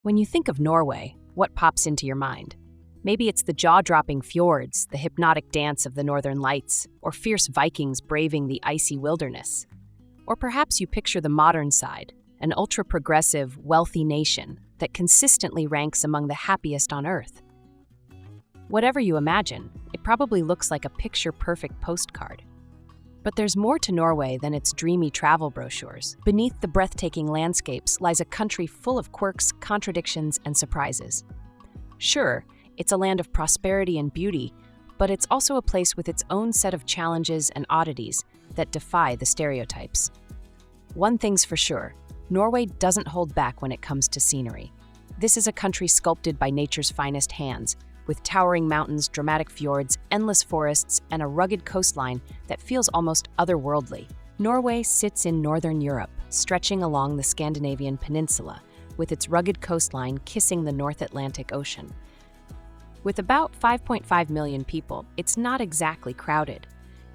When you think of Norway, what pops into your mind? Maybe it's the jaw-dropping fjords, the hypnotic dance of the northern lights, or fierce Vikings braving the icy wilderness. Or perhaps you picture the modern side, an ultra-progressive, wealthy nation that consistently ranks among the happiest on Earth. Whatever you imagine, it probably looks like a picture-perfect postcard. But there's more to Norway than its dreamy travel brochures. Beneath the breathtaking landscapes lies a country full of quirks, contradictions, and surprises. Sure, it's a land of prosperity and beauty, but it's also a place with its own set of challenges and oddities that defy the stereotypes. One thing's for sure, Norway doesn't hold back when it comes to scenery. This is a country sculpted by nature's finest hands, with towering mountains, dramatic fjords, endless forests, and a rugged coastline that feels almost otherworldly. Norway sits in northern Europe, stretching along the Scandinavian peninsula, with its rugged coastline kissing the North Atlantic Ocean. With about 5.5 million people, it's not exactly crowded.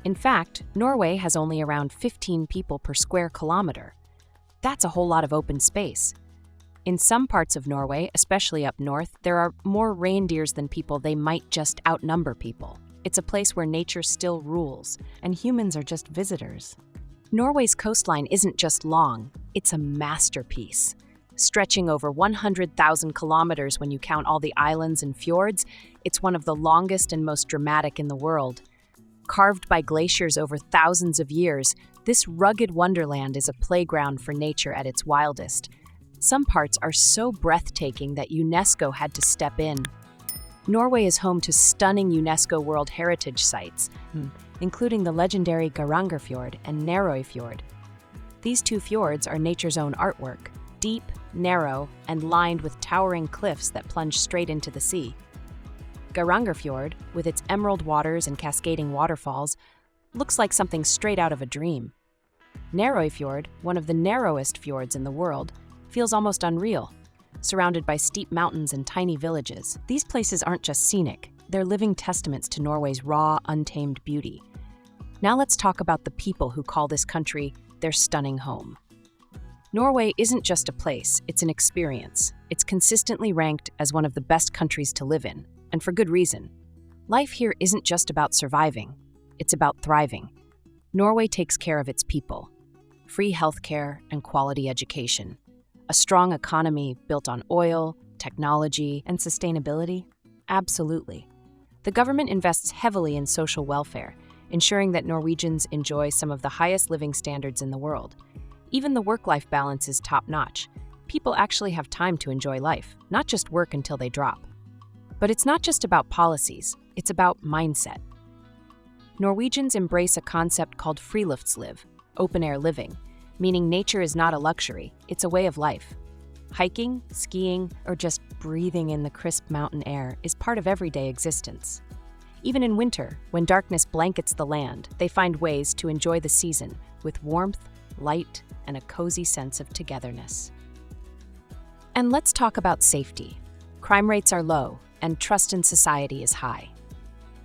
In fact, Norway has only around 15 people per square kilometer. That's a whole lot of open space. In some parts of Norway, especially up north, there are more reindeers than people. They might just outnumber people. It's a place where nature still rules, and humans are just visitors. Norway's coastline isn't just long, it's a masterpiece. Stretching over 100,000 kilometers when you count all the islands and fjords, it's one of the longest and most dramatic in the world. Carved by glaciers over thousands of years, this rugged wonderland is a playground for nature at its wildest. Some parts are so breathtaking that UNESCO had to step in. Norway is home to stunning UNESCO World Heritage Sites, including the legendary Geirangerfjord and Nærøyfjord. These two fjords are nature's own artwork, deep, narrow, and lined with towering cliffs that plunge straight into the sea. Geirangerfjord, with its emerald waters and cascading waterfalls, looks like something straight out of a dream. Nærøyfjord, one of the narrowest fjords in the world, feels almost unreal, surrounded by steep mountains and tiny villages. These places aren't just scenic, they're living testaments to Norway's raw, untamed beauty. Now let's talk about the people who call this country their stunning home. Norway isn't just a place, it's an experience. It's consistently ranked as one of the best countries to live in, and for good reason. Life here isn't just about surviving, it's about thriving. Norway takes care of its people. Free healthcare and quality education. A strong economy built on oil, technology, and sustainability? Absolutely. The government invests heavily in social welfare, ensuring that Norwegians enjoy some of the highest living standards in the world. Even the work-life balance is top-notch. People actually have time to enjoy life, not just work until they drop. But it's not just about policies, it's about mindset. Norwegians embrace a concept called friluftsliv, open-air living, meaning nature is not a luxury, it's a way of life. Hiking, skiing, or just breathing in the crisp mountain air is part of everyday existence. Even in winter, when darkness blankets the land, they find ways to enjoy the season with warmth, light, and a cozy sense of togetherness. And let's talk about safety. Crime rates are low, and trust in society is high.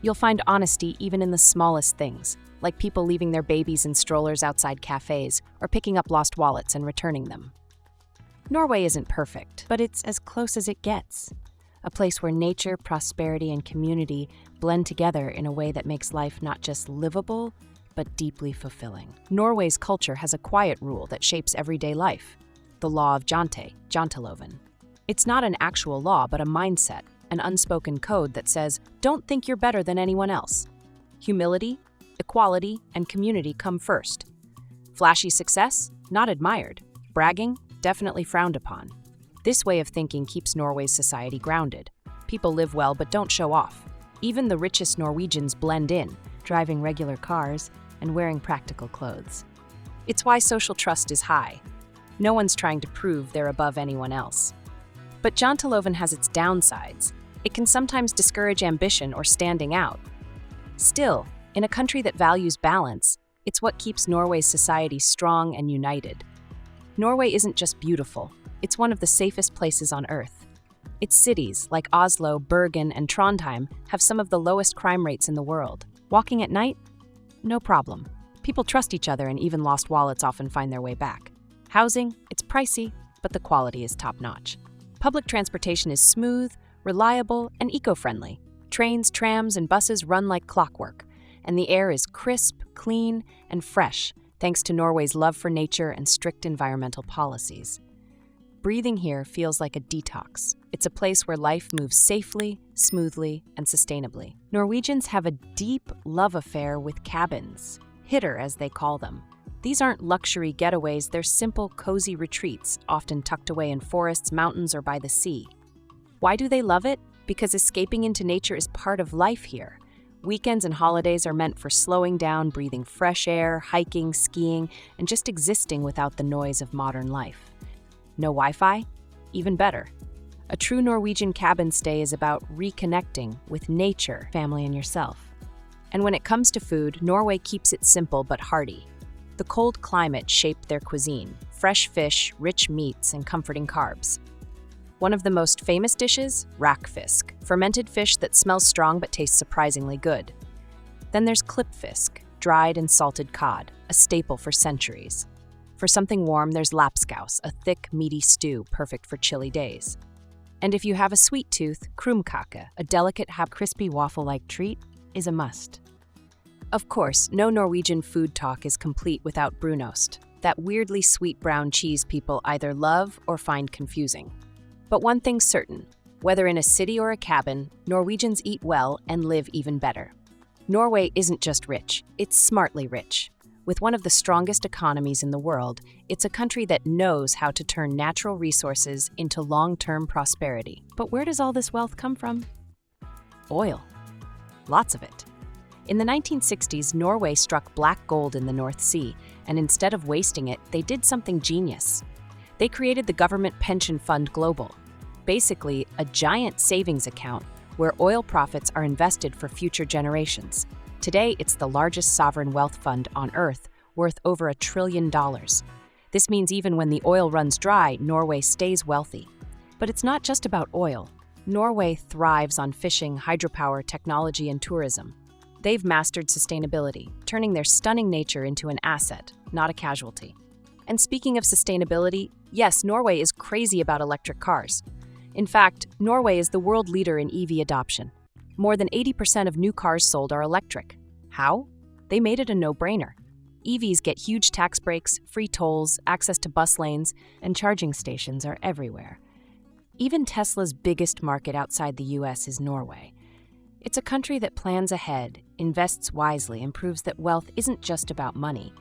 You'll find honesty even in the smallest things, like people leaving their babies in strollers outside cafes or picking up lost wallets and returning them. Norway isn't perfect, but it's as close as it gets. A place where nature, prosperity, and community blend together in a way that makes life not just livable, but deeply fulfilling. Norway's culture has a quiet rule that shapes everyday life, the Law of Jante, Janteloven. It's not an actual law, but a mindset, an unspoken code that says, don't think you're better than anyone else. Humility, equality, and community come first. Flashy success? Not admired. Bragging? Definitely frowned upon. This way of thinking keeps Norway's society grounded. People live well but don't show off. Even the richest Norwegians blend in, driving regular cars and wearing practical clothes. It's why social trust is high. No one's trying to prove they're above anyone else. But Janteloven has its downsides. It can sometimes discourage ambition or standing out. Still, in a country that values balance, it's what keeps Norway's society strong and united. Norway isn't just beautiful, it's one of the safest places on Earth. Its cities, like Oslo, Bergen, and Trondheim, have some of the lowest crime rates in the world. Walking at night? No problem. People trust each other and even lost wallets often find their way back. Housing? It's pricey, but the quality is top-notch. Public transportation is smooth, reliable, and eco-friendly. Trains, trams, and buses run like clockwork, and the air is crisp, clean, and fresh thanks to Norway's love for nature and strict environmental policies. Breathing here feels like a detox. It's a place where life moves safely, smoothly, and sustainably. Norwegians have a deep love affair with cabins, hytter as they call them. These aren't luxury getaways, they're simple, cozy retreats, often tucked away in forests, mountains, or by the sea. Why do they love it? Because escaping into nature is part of life here. Weekends and holidays are meant for slowing down, breathing fresh air, hiking, skiing, and just existing without the noise of modern life. No Wi-Fi? Even better. A true Norwegian cabin stay is about reconnecting with nature, family, and yourself. And when it comes to food, Norway keeps it simple but hearty. The cold climate shaped their cuisine: fresh fish, rich meats, and comforting carbs. One of the most famous dishes? Rakfisk, fermented fish that smells strong but tastes surprisingly good. Then there's klippfisk, dried and salted cod, a staple for centuries. For something warm, there's lapskaus, a thick, meaty stew perfect for chilly days. And if you have a sweet tooth, krumkake, a delicate, crispy waffle-like treat, is a must. Of course, no Norwegian food talk is complete without brunost, that weirdly sweet brown cheese people either love or find confusing. But one thing's certain, whether in a city or a cabin, Norwegians eat well and live even better. Norway isn't just rich, it's smartly rich. With one of the strongest economies in the world, it's a country that knows how to turn natural resources into long-term prosperity. But where does all this wealth come from? Oil. Lots of it. In the 1960s, Norway struck black gold in the North Sea, and instead of wasting it, they did something genius. They created the Government Pension Fund Global, basically a giant savings account where oil profits are invested for future generations. Today, it's the largest sovereign wealth fund on Earth, worth over $1 trillion. This means even when the oil runs dry, Norway stays wealthy. But it's not just about oil. Norway thrives on fishing, hydropower, technology, and tourism. They've mastered sustainability, turning their stunning nature into an asset, not a casualty. And speaking of sustainability, yes, Norway is crazy about electric cars. In fact, Norway is the world leader in EV adoption. More than 80% of new cars sold are electric. How? They made it a no-brainer. EVs get huge tax breaks, free tolls, access to bus lanes, and charging stations are everywhere. Even Tesla's biggest market outside the US is Norway. It's a country that plans ahead, invests wisely, and proves that wealth isn't just about money.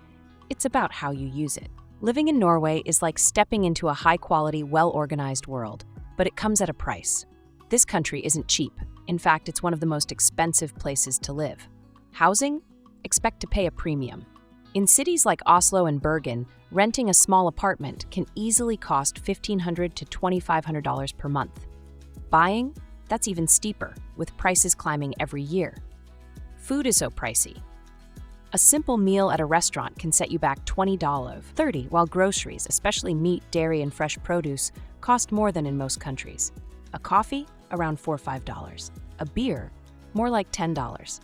It's about how you use it. Living in Norway is like stepping into a high-quality, well-organized world, but it comes at a price. This country isn't cheap. In fact, it's one of the most expensive places to live. Housing? Expect to pay a premium. In cities like Oslo and Bergen, renting a small apartment can easily cost $1,500 to $2,500 per month. Buying? That's even steeper, with prices climbing every year. Food is so pricey. A simple meal at a restaurant can set you back $20, $30, while groceries, especially meat, dairy, and fresh produce, cost more than in most countries. A coffee? Around $4 or $5. A beer? More like $10.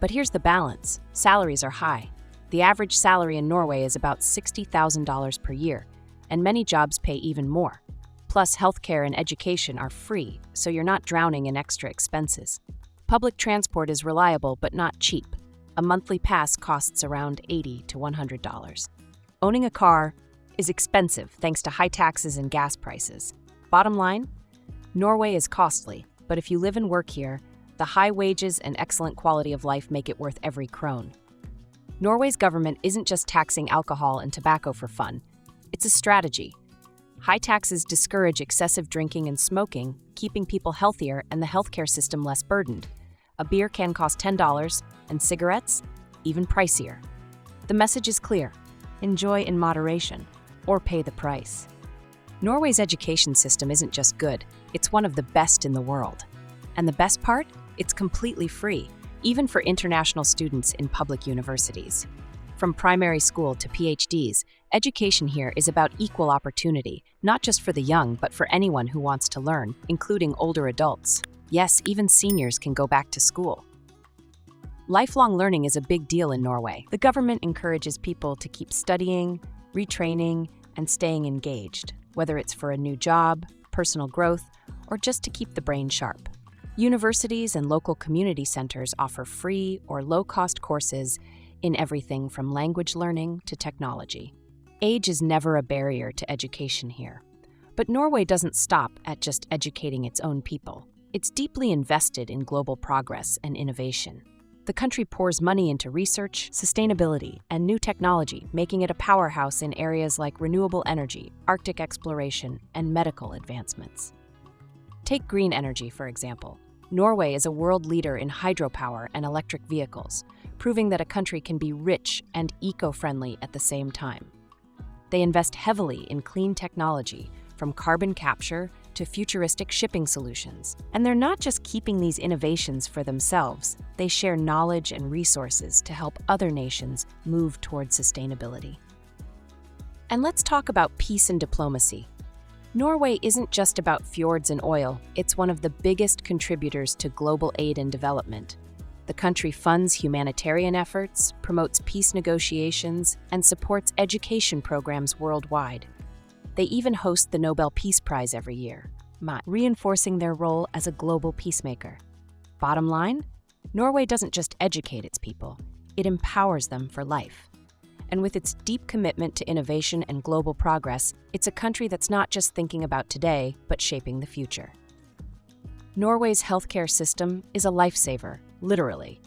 But here's the balance. Salaries are high. The average salary in Norway is about $60,000 per year, and many jobs pay even more. Plus, healthcare and education are free, so you're not drowning in extra expenses. Public transport is reliable but not cheap. A monthly pass costs around $80 to $100. Owning a car is expensive thanks to high taxes and gas prices. Bottom line, Norway is costly, but if you live and work here, the high wages and excellent quality of life make it worth every krone. Norway's government isn't just taxing alcohol and tobacco for fun. It's a strategy. High taxes discourage excessive drinking and smoking, keeping people healthier and the healthcare system less burdened. A beer can cost $10, and cigarettes, even pricier. The message is clear: enjoy in moderation, or pay the price. Norway's education system isn't just good, it's one of the best in the world. And the best part? It's completely free, even for international students in public universities. From primary school to PhDs, education here is about equal opportunity, not just for the young, but for anyone who wants to learn, including older adults. Yes, even seniors can go back to school. Lifelong learning is a big deal in Norway. The government encourages people to keep studying, retraining, and staying engaged, whether it's for a new job, personal growth, or just to keep the brain sharp. Universities and local community centers offer free or low-cost courses in everything from language learning to technology. Age is never a barrier to education here. But Norway doesn't stop at just educating its own people. It's deeply invested in global progress and innovation. The country pours money into research, sustainability, and new technology, making it a powerhouse in areas like renewable energy, Arctic exploration, and medical advancements. Take green energy, for example. Norway is a world leader in hydropower and electric vehicles, proving that a country can be rich and eco-friendly at the same time. They invest heavily in clean technology, from carbon capture to futuristic shipping solutions. And they're not just keeping these innovations for themselves, they share knowledge and resources to help other nations move toward sustainability. And let's talk about peace and diplomacy. Norway isn't just about fjords and oil, it's one of the biggest contributors to global aid and development. The country funds humanitarian efforts, promotes peace negotiations, and supports education programs worldwide. They even host the Nobel Peace Prize every year, reinforcing their role as a global peacemaker. Bottom line, Norway doesn't just educate its people, it empowers them for life. And with its deep commitment to innovation and global progress, it's a country that's not just thinking about today, but shaping the future. Norway's healthcare system is a lifesaver, literally.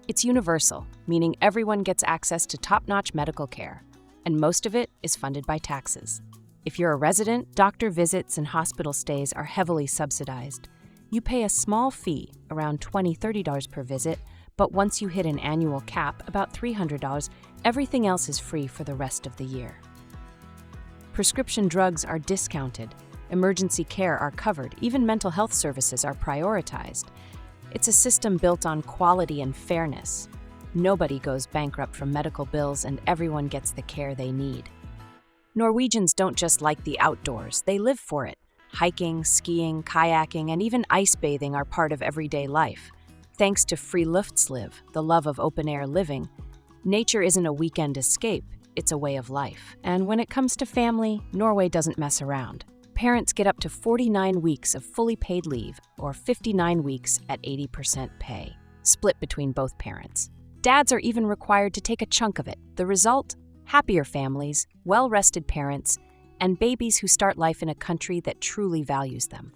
It's universal, meaning everyone gets access to top-notch medical care, and most of it is funded by taxes. If you're a resident, doctor visits and hospital stays are heavily subsidized. You pay a small fee, around $20–30 per visit, but once you hit an annual cap, about $300, everything else is free for the rest of the year. Prescription drugs are discounted, emergency care are covered, even mental health services are prioritized. It's a system built on quality and fairness. Nobody goes bankrupt from medical bills and everyone gets the care they need. Norwegians don't just like the outdoors, they live for it. Hiking, skiing, kayaking, and even ice bathing are part of everyday life. Thanks to friluftsliv, the love of open-air living, nature isn't a weekend escape, it's a way of life. And when it comes to family, Norway doesn't mess around. Parents get up to 49 weeks of fully paid leave, or 59 weeks at 80% pay, split between both parents. Dads are even required to take a chunk of it. The result? Happier families, well-rested parents, and babies who start life in a country that truly values them.